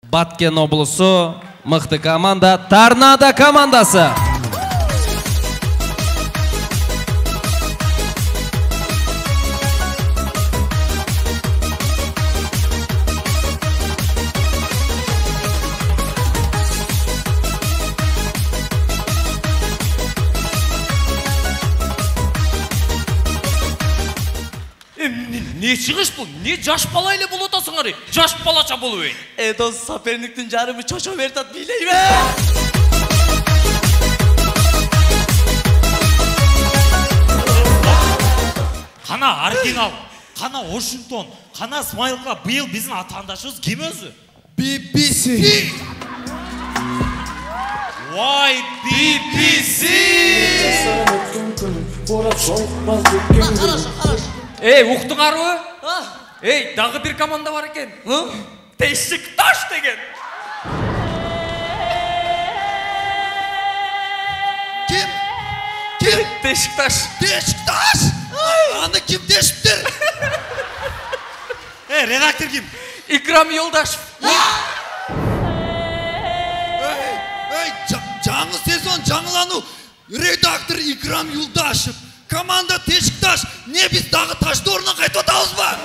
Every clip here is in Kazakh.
Баткен облысы мықты команда Торнадо командасы. Не шығыш бұл? Не жаш бала ile бұл отасыңар? Жаш балаша бұл өй. Дос соперниктің жарымы чочо бертат билей бе? Қана оригинал, қана Вашингтон, қана Смайлға биыл біздің атандашымыз кем өзі? BBC. Вай, BBC! Ей, ұқтың аруы? Ей, дағы бір команда бар екен. Beşiktaş деген. Kim? Beşiktaş. Beşiktaş. Аны kim deşiptir? Редактор кім? İkram Yoldaşov. Жаңы сезон, жаңылану. Редактор İkram Yoldaşov. Команда Beşiktaş. Не biz дағы ташты орнынан қайтып атамыз ба?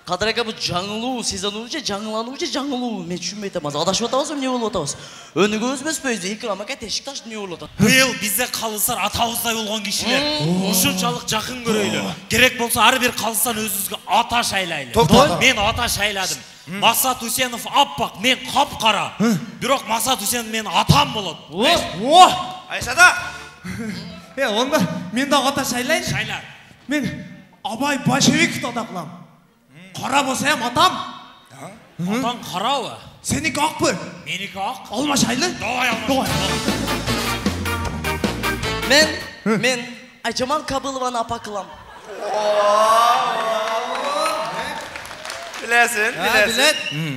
Қадыр ака бұл жаңылу, сезону же, жаңылану же, жаңылу. Мен түсінбей атамыз. Адашып атамыз, не болып атамыз? Өнігі өзіміз бөзді, İkram ака Beşiktaş не болып атамыз? Биыл бізде қалысар атауыздай болған кешілер. Ушунчалық жақын көрөйлі. Керек болса ары бір қалыстан өзіңізге ата шайлайлы. Мен ата шайладым. Масат Үсенов аппақ, мен қап-қара. Бирок Масат Үсенов мен атам болады. Айшада! Онда мен да ата шайлайын? Шайла. Мен Абай Большевиковті ата қылам. Қара болсаям атам. Атаң қарауы. Сенікі ақ бір? Менікі ақ. Алма шайлы? Давай алма шайлы. Мен Айжаман Кабылованы апа қылам. Білесін.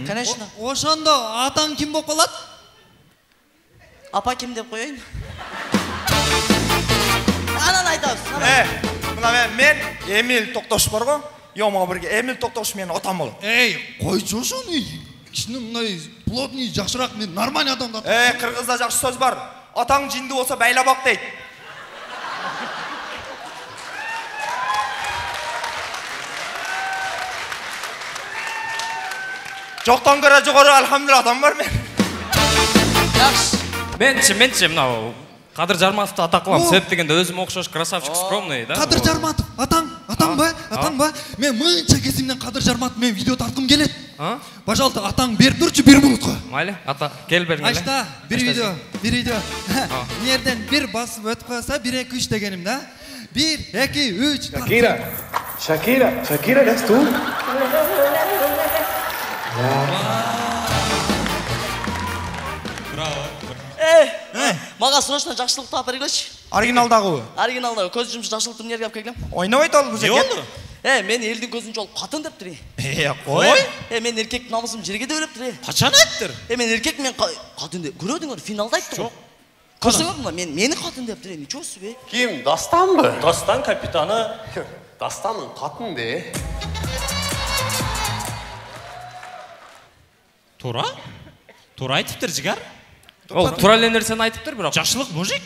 Конечно. Ошондо атаң ким болып қалады? Апа ким деп қойайын? Анан айтамыз. Мына мен Эмил Тоқтош бар ғой. Йома бірге Эмил Тоқтош мен атам болады. Қойчу ошоны. Кішіні мұнай плотный, жақшырақ, мен нормальный адамды атам. Қырғызда жақсы сөз бар. Атаң жинді болса байлап ақ дейді. Жоқтан көре жоғары, алхамдулилла, атам бар мен. Менші, мынау Қадыр Жарматовты ата қылам. Себеп дегенде өзім оқшаш красавчик скромный, да? Қадыр Жарматов, атаң ба? Мен мынша кезімнен Қадыр Жарматовмен видео тартқым келеді. Пожалуйста, атаң беріп тұршы 1 минутқа. Майлы, ата, кел бер мейлі. Ашта, бір видео. Нерден бір басып өтіп қойса, 1, 2, 3 дегенім, да? 1, 2, 3. Shakira, ¿eres tú? Маға срочно жақшылық тапыр келші. Оригиналдағы ой? Оригиналдағы. Көз жұмыс жақшылықтың нерге ап келгем. Ойнау айт алып Не олды? Мен елдің көзін жол қатын деп тұры. Қой? Мен еркек намысым жерге де өліп тұры. Қачан айттыр? Мен еркек мен қатын деп. Көрөдіңдер, финалда айттыр. Жоқ. Көрсіңір мұна, мені қатын деп тұры. Нече өсі бе? Kim? Dastan mı? Dastan kapitanı. Dastan'ın katın de. Тура? Тура айтыптыр жігер? Ол тура нәрсені айтыптыр, бірақ. Жақшылық мужик?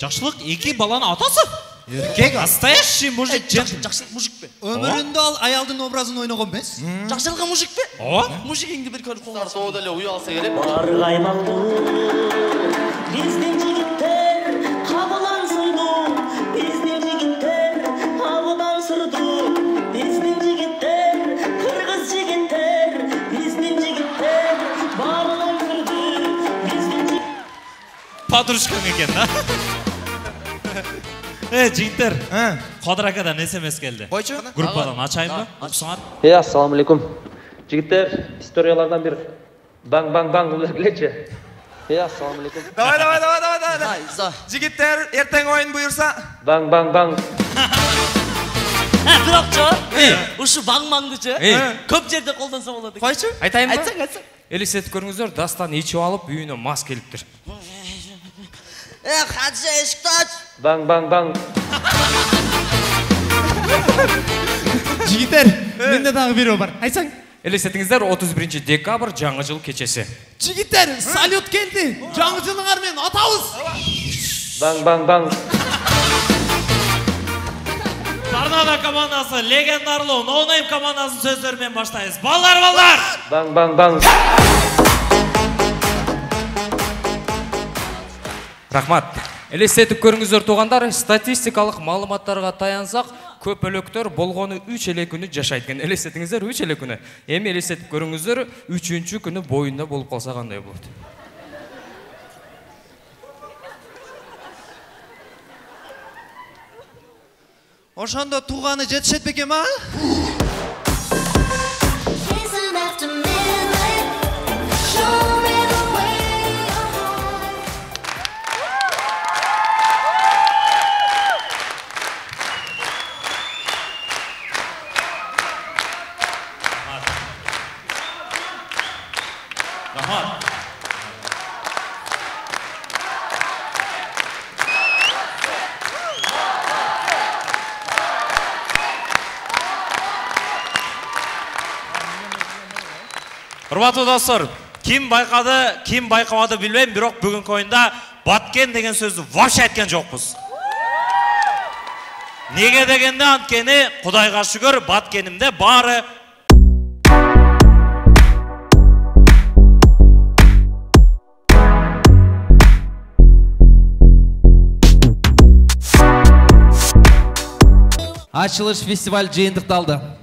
Жақшылық екі баланың атасы? Еркек настоящий мужик. Жақшылық мужик бе? Өмірінде ал аялдың образын ойнаған бес? Жақшылығы мужик бе? Мужик еңді бір көріп қолар. Soğuda ile uyu alsa gelip. Bizden jigitler havadan sırdı. Bizden jigitler havadan sırdı. Bizden jigitler kırgız jigitler. Bizden jigitler bağırdan sırdı. Bizden Подружкаң екен, да? Жігіттер, Қадыр акадан SMS келді. Группадан açайын ба? Оқысыңар. Ассаламу алейкум. Жігіттер, историялардан бір баң-баң-баң үлгілечі. Ассаламу алейкум. Давай. Жігіттер, ертең ойын бұйырса. Баң-баң-баң. Бірақ жо, ұшы баң-баңды жо, көп жерде қолданса болады. Қойшы? Айтайын ба? Айтсаң. Елестетіп көріңіздер, Дастан ичіп алып, үйіне мас келіптір. Хадже Beşiktaş. Bang bang bang. Жігіттер, менде дағы бирөө бар. Айтсаң. Елестетіңіздер 31 декабрь жаңа жыл кечесі. Жігіттер, салют келді. Жаңа жылыңармен атабыз. Bang bang bang. Торнадо командасы легендарлы ноунейм командасының сөздерімен баштайыз. Балдар! Bang bang bang. Рахмат. Елестетіп көріңіздер туғандар, статистикалық малыматтарға таянсақ, көп өліктер болғаны 3 еле күні жашайткен. Елестетіңіздер 3 еле күні. Эми елестетіп көріңіздер 3-ші күні бойында болып қалса қандай болады. Ошондо туғаны жетишет бекен ма? Құрметті достар, кім байқады, кім байқамады білмеймін, бирок бүгінгі ойында баткен деген сөзді вообще айтқан жоқпыз. Неге дегенде анткени Құдайға шүгір, баткенімде бары Açılış festival жыйынтыкталды.